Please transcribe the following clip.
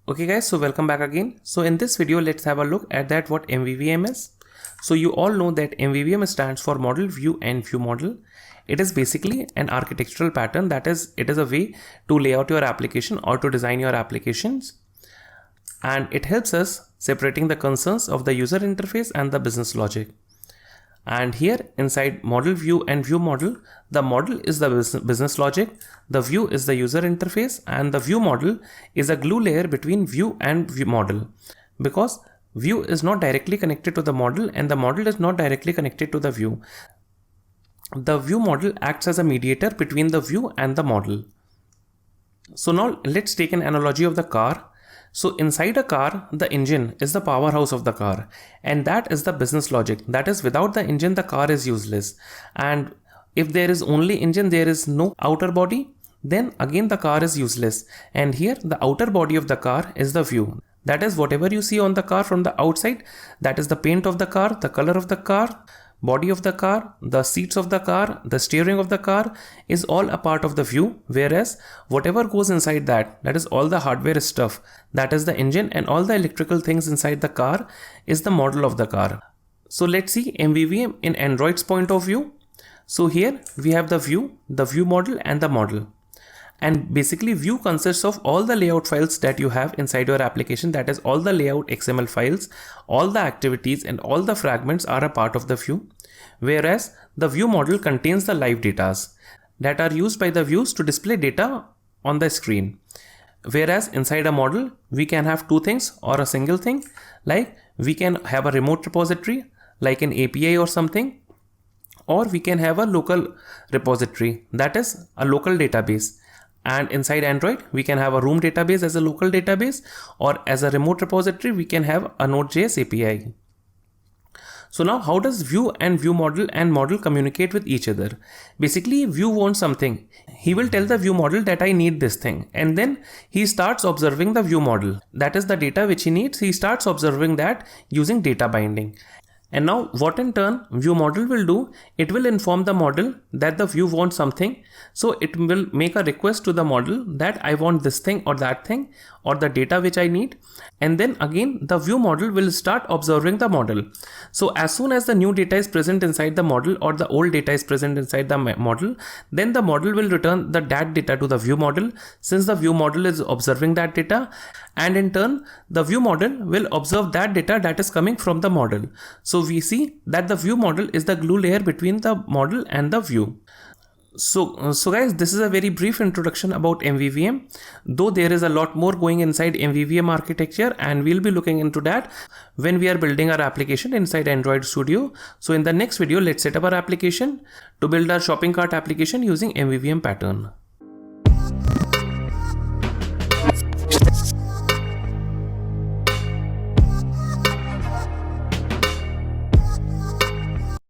Okay guys, so welcome back again. So in this video, let's have a look at that what MVVM is. So you all know that MVVM stands for Model View and View Model. It is basically an architectural pattern, that is, it is a way to lay out your application or to design your applications. And it helps us separating the concerns of the user interface and the business logic. And here inside Model View and View Model, the model is the business logic, the view is the user interface, and the view model is a glue layer between view and view model. Because view is not directly connected to the model and the model is not directly connected to the view. The view model acts as a mediator between the view and the model. So now let's take an analogy of the car. So inside a car, the engine is the powerhouse of the car, and that is the business logic. That is, without the engine, the car is useless. And if there is only engine, there is no outer body, then again the car is useless. And here the outer body of the car is the view. That is, whatever you see on the car from the outside, that is the paint of the car, the color of the car, body of the car, the seats of the car, the steering of the car is all a part of the view, whereas whatever goes inside that is all the hardware stuff, that is the engine and all the electrical things inside the car is the model of the car. So let's see MVVM in Android's point of view. So here we have the view model and the model. And basically view consists of all the layout files that you have inside your application, that is all the layout XML files, all the activities and all the fragments are a part of the view. Whereas the view model contains the live datas that are used by the views to display data on the screen. Whereas inside a model, we can have two things or a single thing, like we can have a remote repository like an API or something, or we can have a local repository, that is a local database. And inside Android, we can have a room database as a local database, or as a remote repository, we can have a Node.js API. So now how does view and view model and model communicate with each other? Basically, view wants something. He will tell the view model that I need this thing. And then he starts observing the view model. That is the data which he needs. He starts observing that using data binding. And now what in turn view model will do, it will inform the model that the view wants something. So it will make a request to the model that I want this thing or that thing or the data which I need. And then again, the view model will start observing the model. So as soon as the new data is present inside the model or the old data is present inside the model, then the model will return that data to the view model, since the view model is observing that data. And in turn, the view model will observe that data that is coming from the model. So we see that the view model is the glue layer between the model and the view. So guys, this is a very brief introduction about MVVM, though there is a lot more going inside MVVM architecture, and we'll be looking into that when we are building our application inside Android Studio. So in the next video, let's set up our application to build our shopping cart application using MVVM pattern.